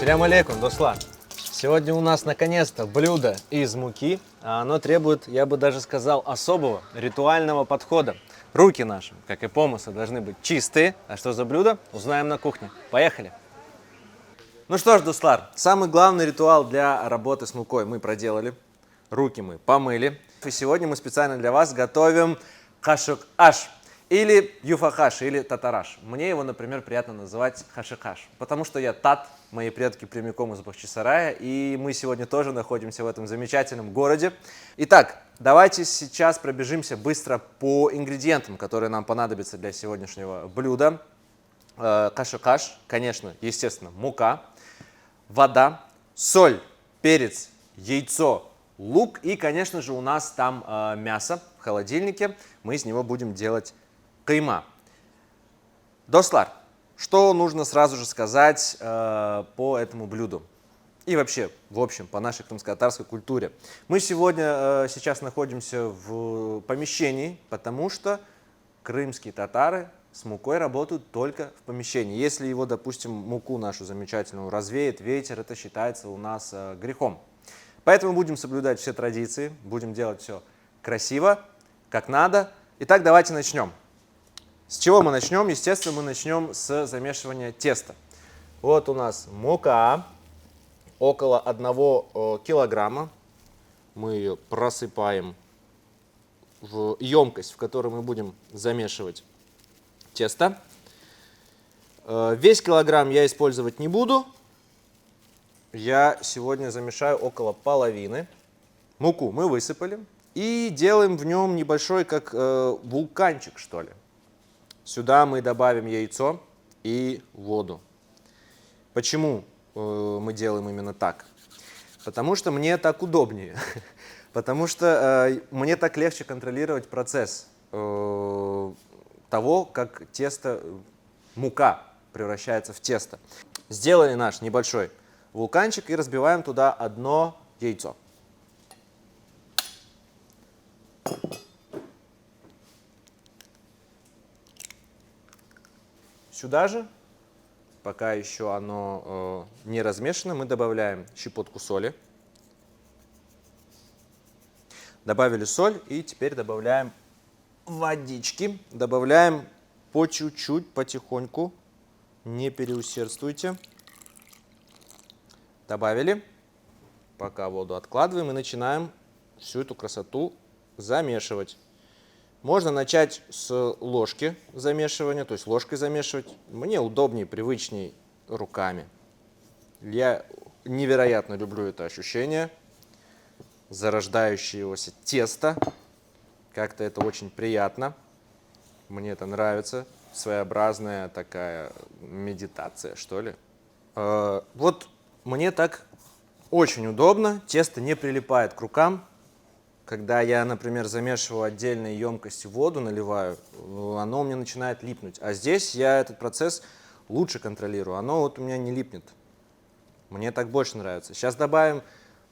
Ассаляму алейкум, дуслар. Сегодня у нас наконец-то блюдо из муки, а оно требует, я бы даже сказал, особого ритуального подхода. Руки наши, как и помыслы, должны быть чистые. А что за блюдо, узнаем на кухне. Поехали! Ну что ж, дуслар, самый главный ритуал для работы с мукой мы проделали. Руки мы помыли. И сегодня мы специально для вас готовим кашык-аш. Или юфахаш, или татараш. Мне его, например, приятно называть хашикаш, потому что я тат, мои предки прямиком из Бахчисарая, и мы сегодня тоже находимся в этом замечательном городе. Итак, давайте сейчас пробежимся быстро по ингредиентам, которые нам понадобятся для сегодняшнего блюда. Кашикаш, конечно, естественно, мука, вода, соль, перец, яйцо, лук и, конечно же, у нас там мясо в холодильнике. Мы из него будем делать кайма. Дослар, что нужно сразу же сказать по этому блюду? И вообще, в общем, по нашей крымско-татарской культуре. Мы сегодня сейчас находимся в помещении, потому что крымские татары с мукой работают только в помещении. Если его, допустим, муку нашу замечательную развеет ветер, это считается у нас грехом. Поэтому будем соблюдать все традиции, будем делать все красиво, как надо. Итак, давайте начнем. С чего мы начнем? Естественно, мы начнем с замешивания теста. Вот у нас мука, около 1 килограмма. Мы ее просыпаем в емкость, в которой мы будем замешивать тесто. Весь килограмм я использовать не буду. Я сегодня замешаю около половины. Муку мы высыпали и делаем в нем небольшой, как вулканчик, что ли. Сюда мы добавим яйцо и воду. Почему мы делаем именно так? Потому что мне так удобнее. Потому что мне так легче контролировать процесс того, как мука превращается в тесто. Сделали наш небольшой вулканчик и разбиваем туда 1 яйцо. Сюда же, пока еще оно не размешано, мы добавляем щепотку соли. Добавили соль и теперь добавляем водички. Добавляем по чуть-чуть, потихоньку, не переусердствуйте. Добавили. Пока воду откладываем и начинаем всю эту красоту замешивать. Можно начать с ложки замешивания, то есть ложкой замешивать. Мне удобнее, привычнее руками. Я невероятно люблю это ощущение зарождающегося теста. Как-то это очень приятно. Мне это нравится. Своеобразная такая медитация, что ли. Вот мне так очень удобно. Тесто не прилипает к рукам. Когда я, например, замешиваю отдельные емкости воду, наливаю, оно у меня начинает липнуть. А здесь я этот процесс лучше контролирую. Оно вот у меня не липнет. Мне так больше нравится. Сейчас добавим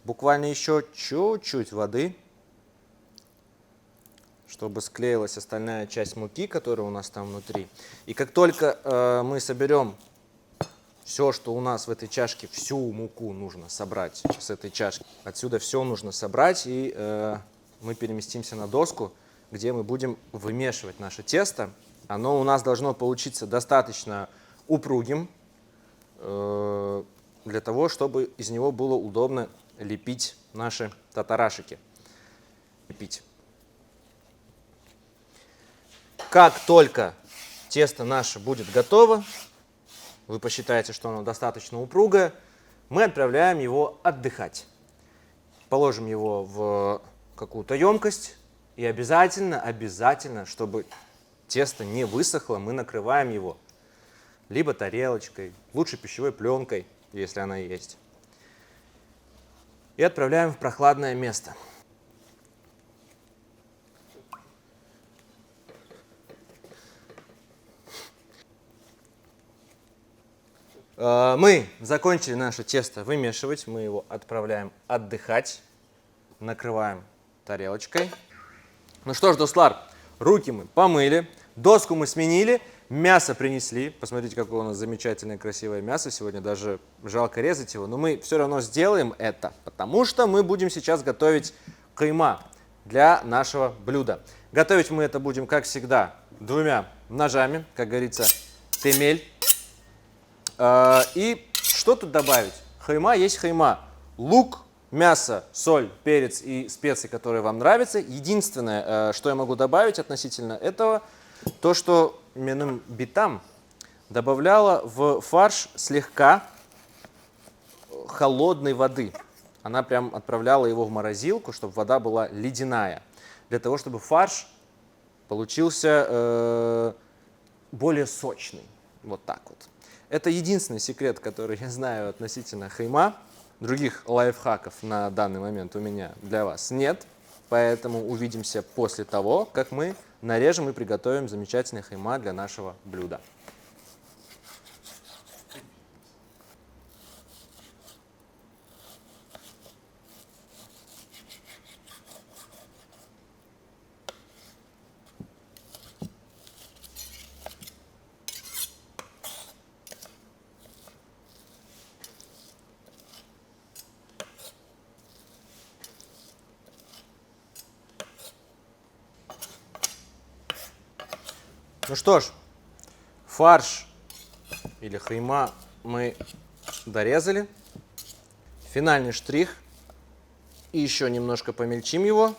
буквально еще чуть-чуть воды, чтобы склеилась остальная часть муки, которая у нас там внутри. И как только мы соберем все, что у нас в этой чашке, всю муку нужно собрать с этой чашки. Отсюда все нужно собрать, и мы переместимся на доску, где мы будем вымешивать наше тесто. Оно у нас должно получиться достаточно упругим, для того, чтобы из него было удобно лепить наши татарашики. Как только тесто наше будет готово, вы посчитаете, что оно достаточно упругое, мы отправляем его отдыхать. Положим его в какую-то емкость и обязательно, чтобы тесто не высохло, мы накрываем его либо тарелочкой, лучше пищевой пленкой, если она есть, и отправляем в прохладное место. Мы закончили наше тесто вымешивать, мы его отправляем отдыхать, накрываем тарелочкой. Ну что ж, дуслар, руки мы помыли, доску мы сменили, Мясо принесли. Посмотрите, какое у нас замечательное, красивое мясо. Сегодня даже жалко резать его. Но мы все равно сделаем это, потому что мы будем сейчас готовить кайма для нашего блюда. Готовить мы это будем, как всегда, двумя ножами, как говорится, темель. И что тут добавить? Хайма есть хайма. Лук, мясо, соль, перец и специи, которые вам нравятся. Единственное, что я могу добавить относительно этого, то, что Менум Битам добавляла в фарш слегка холодной воды. Она прям отправляла его в морозилку, чтобы вода была ледяная, для того, чтобы фарш получился более сочный. Вот так вот. Это единственный секрет, который я знаю относительно хайма. Других лайфхаков на данный момент у меня для вас нет. Поэтому увидимся после того, как мы нарежем и приготовим замечательный хайма для нашего блюда. Ну что ж, фарш или хайма мы дорезали. Финальный штрих. И еще немножко помельчим его.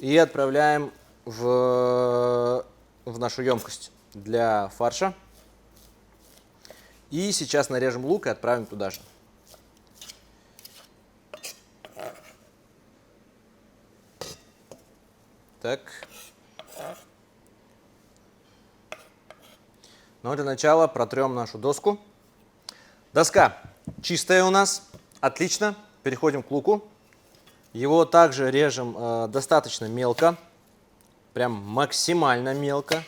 И отправляем в нашу емкость для фарша. И сейчас нарежем лук и отправим туда же. Так. Но для начала протрем нашу доску. Доска чистая у нас. Отлично. Переходим к луку. Его также режем достаточно мелко. Прям максимально мелко.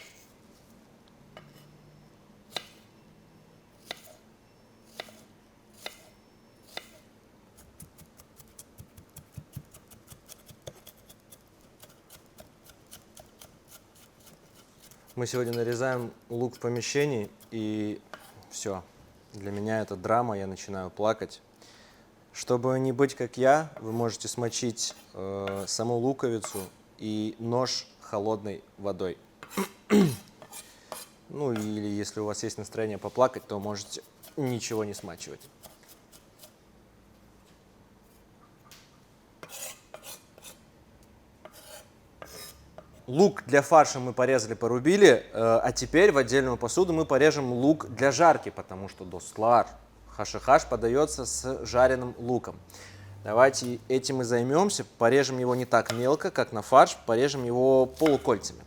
Мы сегодня нарезаем лук в помещении, и все. Для меня это драма, я начинаю плакать. Чтобы не быть как я, вы можете смочить саму луковицу и нож холодной водой. Ну или если у вас есть настроение поплакать, то можете ничего не смачивать. Лук для фарша мы порезали, порубили, а теперь в отдельную посуду мы порежем лук для жарки, потому что достлар, хаши-хаш подается с жареным луком. Давайте этим и займемся, порежем его не так мелко, как на фарш, порежем его полукольцами,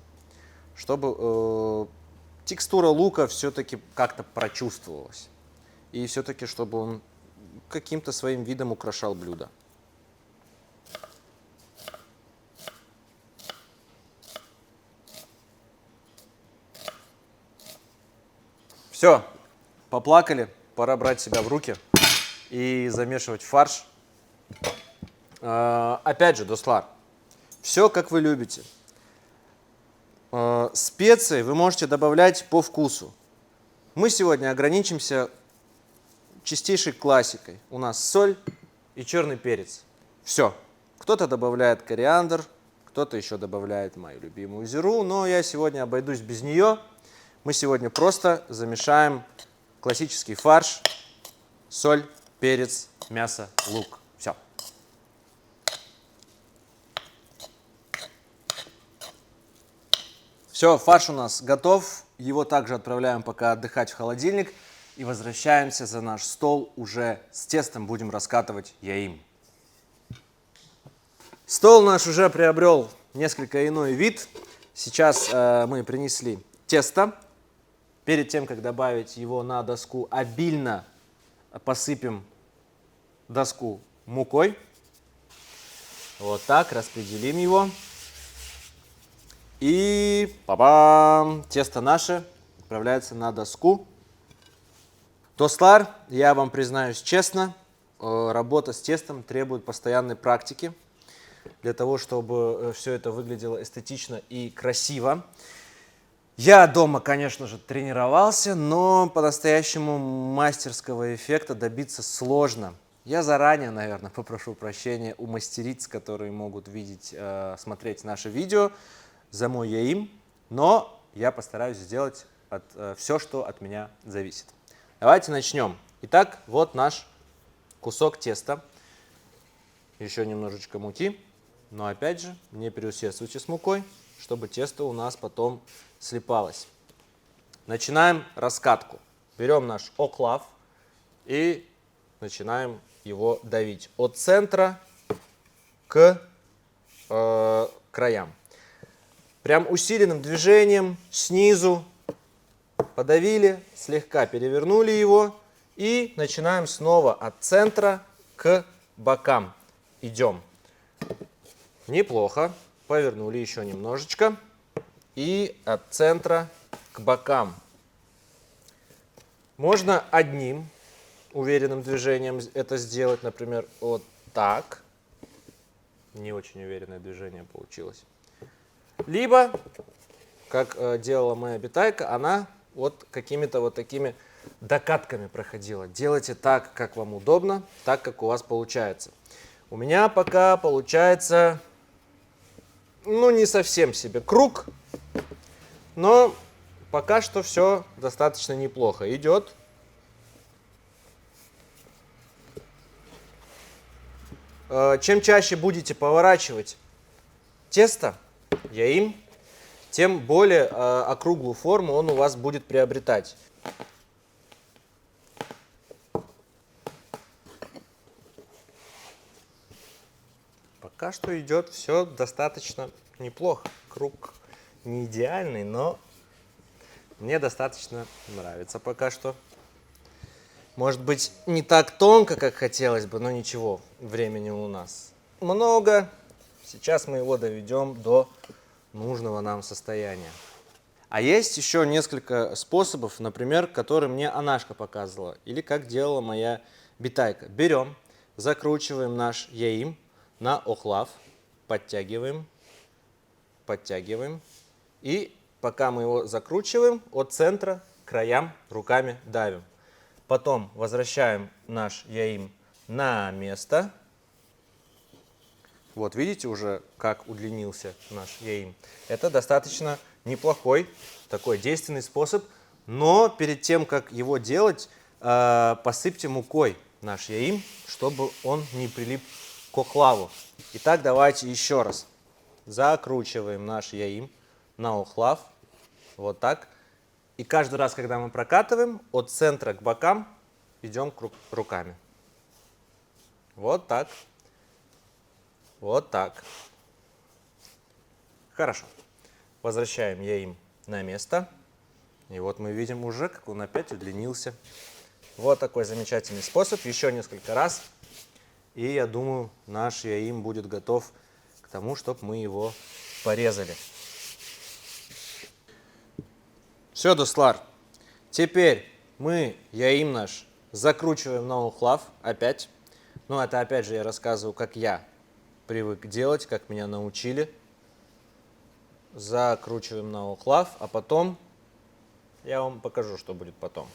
чтобы текстура лука все-таки как-то прочувствовалась. И все-таки, чтобы он каким-то своим видом украшал блюдо. Все, поплакали, пора брать себя в руки и замешивать фарш. Опять же, достлар, все как вы любите. Специи вы можете добавлять по вкусу. Мы сегодня ограничимся чистейшей классикой. У нас соль и черный перец. Все. Кто-то добавляет кориандр, кто-то еще добавляет мою любимую зиру, но я сегодня обойдусь без нее. Мы сегодня просто замешаем классический фарш, соль, перец, мясо, лук. Все. Все, фарш у нас готов. Его также отправляем пока отдыхать в холодильник. И возвращаемся за наш стол уже с тестом. Будем раскатывать яим. Стол наш уже приобрел несколько иной вид. Сейчас мы принесли тесто. Перед тем, как добавить его на доску, обильно посыпем доску мукой. Вот так, распределим его. И па-бам! Тесто наше отправляется на доску. Достлар, я вам признаюсь честно, работа с тестом требует постоянной практики для того, чтобы все это выглядело эстетично и красиво. Я дома, конечно же, тренировался, но по-настоящему мастерского эффекта добиться сложно. Я заранее, наверное, попрошу прощения у мастериц, которые могут видеть, смотреть наши видео, за мой яим, но я постараюсь сделать все, что от меня зависит. Давайте начнем. Итак, вот наш кусок теста. Еще немножечко муки, но опять же не переусердствуйте с мукой, чтобы тесто у нас потом слипалось. Начинаем раскатку. Берем наш оклав и начинаем его давить от центра к краям. Прям усиленным движением снизу подавили, слегка перевернули его и начинаем снова от центра к бокам. Идем. Неплохо. Повернули еще немножечко. И от центра к бокам. Можно одним уверенным движением это сделать, например, вот так. Не очень уверенное движение получилось. Либо, как делала моя битайка, она вот какими-то вот такими докатками проходила. Делайте так, как вам удобно, так, как у вас получается. У меня пока получается, ну, не совсем себе круг, но пока что все достаточно неплохо идет. Чем чаще будете поворачивать тесто, яим, тем более округлую форму он у вас будет приобретать. Пока что идет все достаточно неплохо. Круг не идеальный, но мне достаточно нравится пока что. Может быть, не так тонко, как хотелось бы, но ничего, времени у нас много. Сейчас мы его доведем до нужного нам состояния. А есть еще несколько способов, например, которые мне Анашка показывала, или как делала моя битайка. Берем, закручиваем наш яим на охлав, подтягиваем, подтягиваем. И пока мы его закручиваем, от центра к краям руками давим. Потом возвращаем наш яим на место. Вот видите уже, как удлинился наш яим. Это достаточно неплохой, такой действенный способ. Но перед тем, как его делать, посыпьте мукой наш яим, чтобы он не прилип к охлаву. Итак, давайте еще раз. Закручиваем наш яим на охлав. Вот так. И каждый раз, когда мы прокатываем, от центра к бокам идем руками. Вот так. Вот так. Хорошо. Возвращаем яим на место. И вот мы видим уже, как он опять удлинился. Вот такой замечательный способ. Еще несколько раз. И я думаю, наш яим будет готов к тому, чтобы мы его порезали. Все, Дуслар. Теперь мы яим наш закручиваем на охлав опять. Но это опять же я рассказываю, как я привык делать, как меня научили. Закручиваем на охлав, а потом я вам покажу, что будет потом.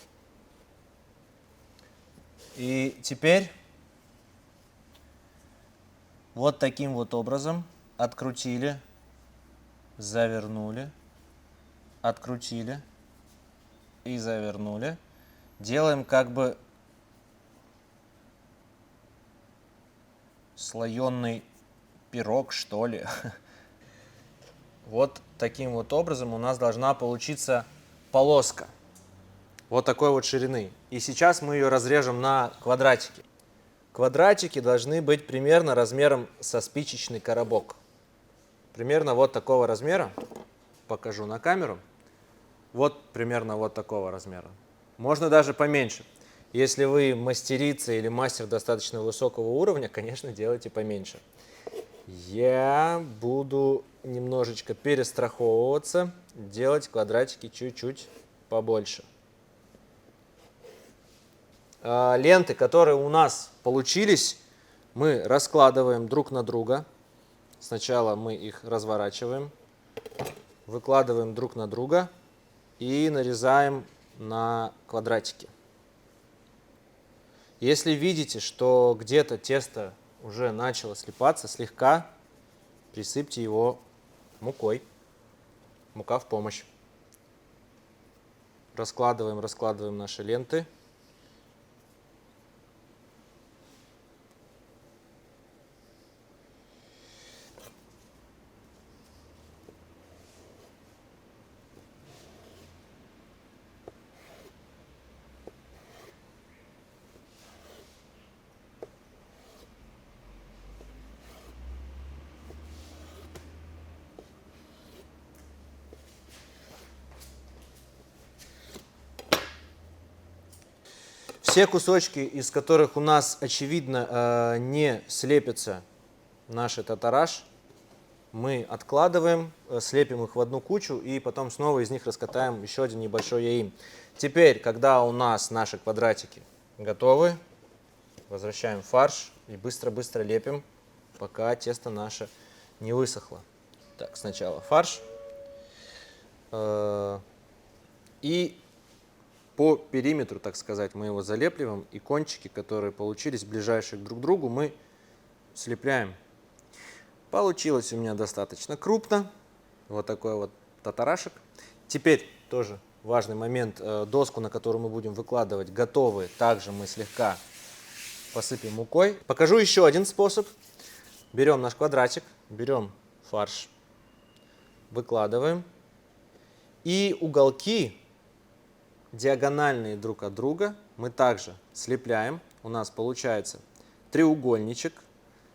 И теперь вот таким вот образом открутили, завернули, открутили и завернули. Делаем как бы слоеный пирог, что ли. Вот таким вот образом у нас должна получиться полоска. Вот такой вот ширины. И сейчас мы ее разрежем на квадратики. Квадратики должны быть примерно размером со спичечный коробок. Примерно вот такого размера. Покажу на камеру. Вот примерно вот такого размера. Можно даже поменьше. Если вы мастерица или мастер достаточно высокого уровня, конечно, делайте поменьше. Я буду немножечко перестраховываться, делать квадратики чуть-чуть побольше. Ленты, которые у нас получились, мы раскладываем друг на друга. Сначала мы их разворачиваем, выкладываем друг на друга и нарезаем на квадратики. Если видите, что где-то тесто уже начало слипаться, слегка присыпьте его мукой. Мука в помощь. Раскладываем наши ленты. Все кусочки, из которых у нас, очевидно, не слепится наш татараш, мы откладываем, слепим их в одну кучу и потом снова из них раскатаем еще один небольшой яим. Теперь, когда у нас наши квадратики готовы, возвращаем фарш и быстро-быстро лепим, пока тесто наше не высохло. Так, сначала фарш. И по периметру, так сказать, мы его залепливаем, и кончики, которые получились ближайшие друг к другу, мы слепляем. Получилось у меня достаточно крупно. Вот такой вот татарашек. Теперь тоже важный момент. Доску, на которую мы будем выкладывать, готовы. Также мы слегка посыпем мукой. Покажу еще один способ. Берем наш квадратик, берем фарш, выкладываем. И уголки, диагональные друг от друга, мы также слепляем. У нас получается треугольничек.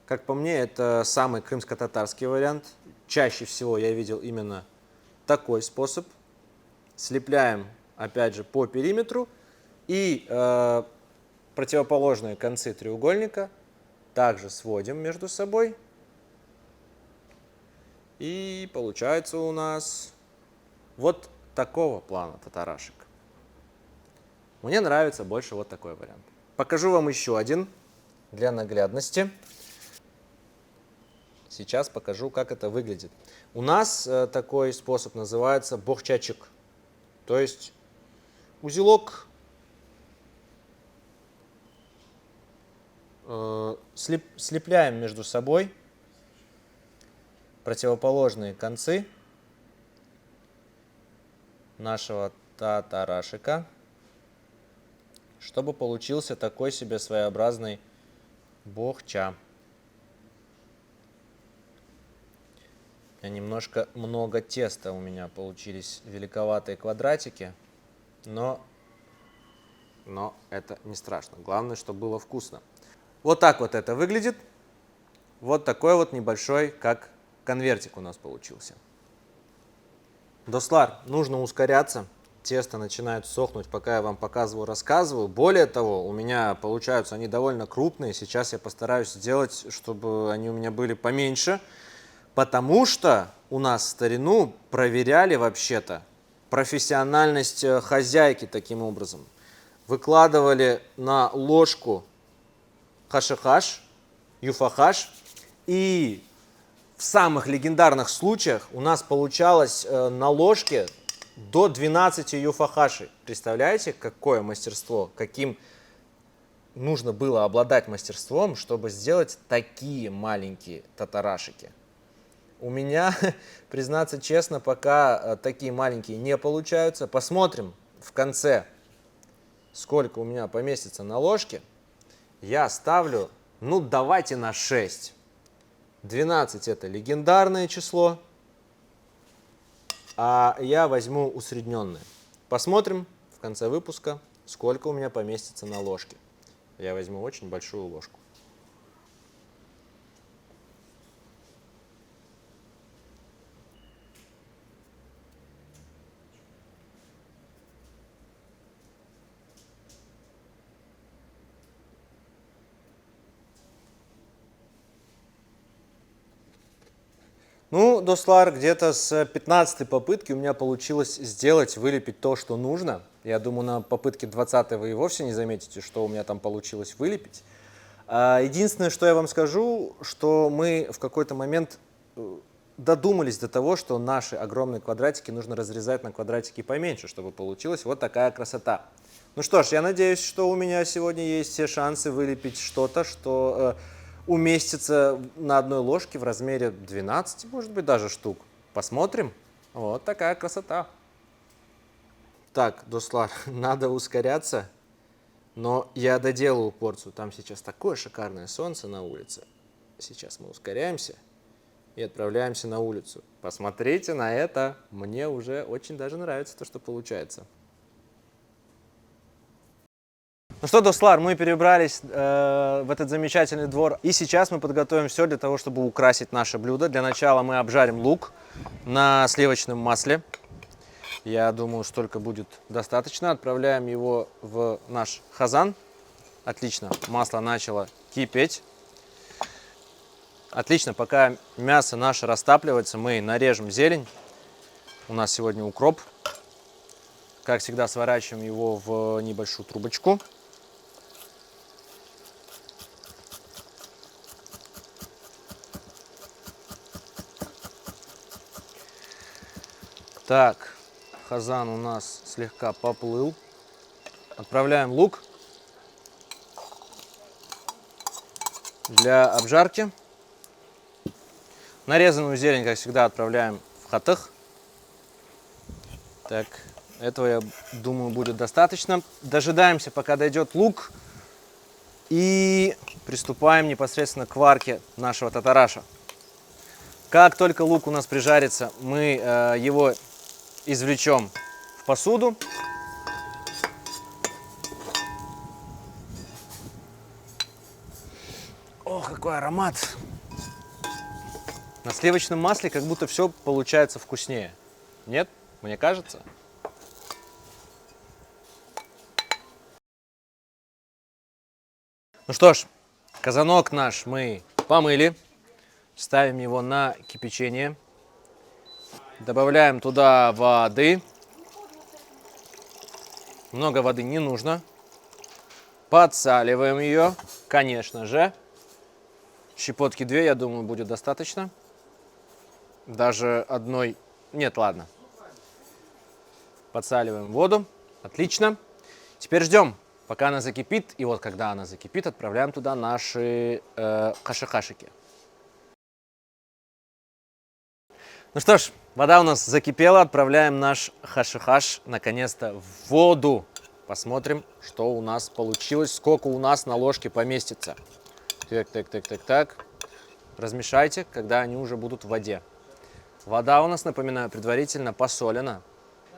Как по мне, это самый крымско-татарский вариант. Чаще всего я видел именно такой способ. Слепляем, опять же, по периметру. И противоположные концы треугольника также сводим между собой. И получается у нас вот такого плана татарашек. Мне нравится больше вот такой вариант. Покажу вам еще один для наглядности. Сейчас покажу, как это выглядит. У нас такой способ называется бохчачик. То есть узелок. Слепляем между собой противоположные концы нашего татарашика, чтобы получился такой себе своеобразный бохча. Немножко много теста у меня получились, великоватые квадратики, но это не страшно. Главное, чтобы было вкусно. Вот так вот это выглядит. Вот такой вот небольшой, как конвертик у нас получился. Дослар, нужно ускоряться. Тесто начинает сохнуть, пока я вам показываю, рассказываю. Более того, у меня получаются они довольно крупные. Сейчас я постараюсь сделать, чтобы они у меня были поменьше. Потому что у нас в старину проверяли вообще-то профессиональность хозяйки таким образом. Выкладывали на ложку хашихаш, юфахаш, и в самых легендарных случаях у нас получалось на ложке до 12 юфахашей. Представляете, какое мастерство, каким нужно было обладать мастерством, чтобы сделать такие маленькие татарашики. У меня, признаться честно, пока такие маленькие не получаются. Посмотрим в конце, сколько у меня поместится на ложке. Я ставлю, ну давайте на 6. 12 это легендарное число, а я возьму усредненное. Посмотрим в конце выпуска, сколько у меня поместится на ложке. Я возьму очень большую ложку. Ну, Дослар, где-то с 15-й попытки у меня получилось сделать, вылепить то, что нужно. Я думаю, на попытке 20-й вы и вовсе не заметите, что у меня там получилось вылепить. Единственное, что я вам скажу, что мы в какой-то момент додумались до того, что наши огромные квадратики нужно разрезать на квадратики поменьше, чтобы получилась вот такая красота. Ну что ж, я надеюсь, что у меня сегодня есть все шансы вылепить что-то, что уместится на одной ложке в размере 12, может быть, даже штук. Посмотрим. Вот такая красота. Так, Дуслар, надо ускоряться, но я доделаю порцию. Там сейчас такое шикарное солнце на улице. Сейчас мы ускоряемся и отправляемся на улицу. Посмотрите на это. Мне уже очень даже нравится то, что получается. Ну что, Дуслар, мы перебрались в этот замечательный двор. И сейчас мы подготовим все для того, чтобы украсить наше блюдо. Для начала мы обжарим лук на сливочном масле. Я думаю, столько будет достаточно. Отправляем его в наш хазан. Отлично, масло начало кипеть. Отлично, пока мясо наше растапливается, мы нарежем зелень. У нас сегодня укроп. Как всегда, сворачиваем его в небольшую трубочку. Так, хазан у нас слегка поплыл. Отправляем лук для обжарки. Нарезанную зелень, как всегда, отправляем в хатых. Так, этого, я думаю, будет достаточно. Дожидаемся, пока дойдет лук. И приступаем непосредственно к варке нашего татараша. Как только лук у нас прижарится, мы его извлечем в посуду. Ох, какой аромат! На сливочном масле как будто все получается вкуснее. Нет? Мне кажется. Ну что ж, казанок наш мы помыли. Ставим его на кипячение. Добавляем туда воды. Много воды не нужно. Подсаливаем ее, конечно же. Щепотки 2, я думаю, будет достаточно. Даже одной... Нет, ладно. Подсаливаем воду. Отлично. Теперь ждем, пока она закипит. И вот когда она закипит, отправляем туда наши хаши-хашики. Ну что ж, вода у нас закипела. Отправляем наш хаши-хаш наконец-то в воду. Посмотрим, что у нас получилось, сколько у нас на ложке поместится. Так. Размешайте, когда они уже будут в воде. Вода у нас, напоминаю, предварительно посолена.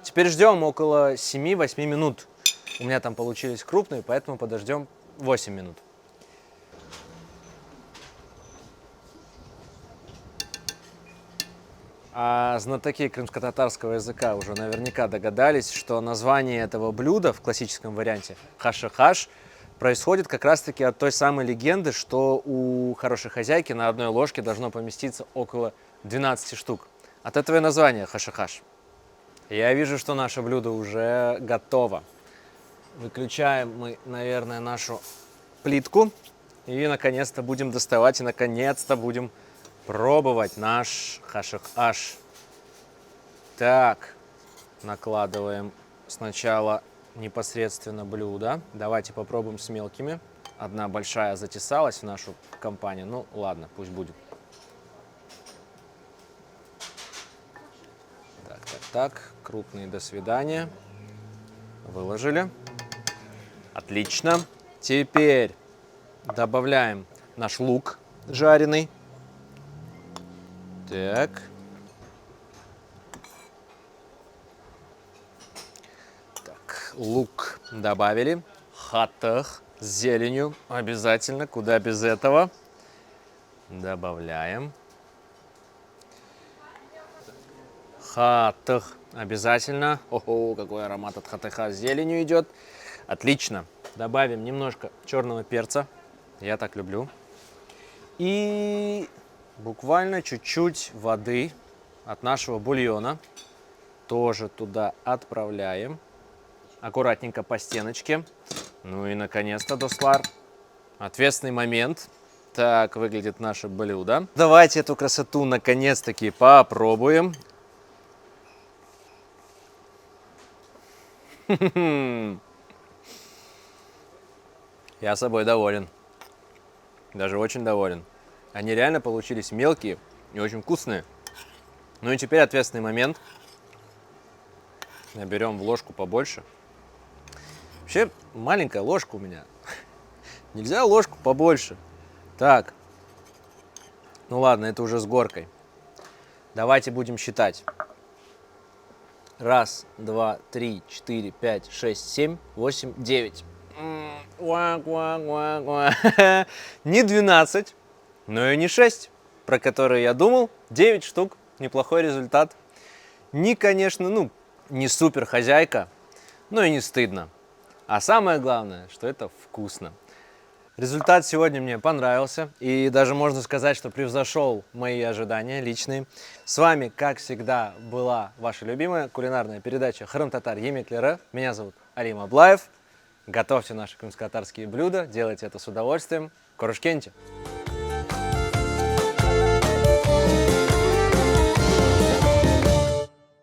Теперь ждем около 7-8 минут. У меня там получились крупные, поэтому подождем 8 минут. А знатоки крымско-татарского языка уже наверняка догадались, что название этого блюда в классическом варианте хаши-хаш происходит как раз-таки от той самой легенды, что у хорошей хозяйки на одной ложке должно поместиться около 12 штук. От этого и название хаши-хаш. Я вижу, что наше блюдо уже готово. Выключаем мы, наверное, нашу плитку. И наконец-то будем доставать, и наконец-то будем пробовать наш хаши-хаш. Так, накладываем сначала непосредственно блюдо. Давайте попробуем с мелкими. Одна большая затесалась в нашу компанию. Ну ладно, пусть будет. Так, крупные до свидания. Выложили. Отлично. Теперь добавляем наш лук жареный. Так. Так, лук добавили. Хатах с зеленью обязательно. Куда без этого. Добавляем. Хатах обязательно. Ого, какой аромат от хатаха с зеленью идет. Отлично. Добавим немножко черного перца. Я так люблю. И буквально чуть-чуть воды от нашего бульона. Тоже туда отправляем. Аккуратненько по стеночке. Ну и наконец-то, Дуслар, ответственный момент. Так выглядит наше блюдо. Давайте эту красоту наконец-таки попробуем. Я собой доволен. Даже очень доволен. Они реально получились мелкие и очень вкусные. Ну и теперь ответственный момент. Наберем в ложку побольше. Вообще маленькая ложка у меня. Нельзя ложку побольше. Так. Ну ладно, это уже с горкой. Давайте будем считать. 1, 2, 3, 4, 5, 6, 7, 8, 9. Не 12, но и не 6, про которые я думал. 9 штук. Неплохой результат. Не, конечно, не супер хозяйка, но и не стыдно. А самое главное, что это вкусно. Результат сегодня мне понравился, и даже можно сказать, что превзошел мои ожидания личные. С вами, как всегда, была ваша любимая кулинарная передача «Хрым-татар Емеклері». Меня зовут Алим Аблаев. Готовьте наши крымско-татарские блюда, делайте это с удовольствием. Корушкенте!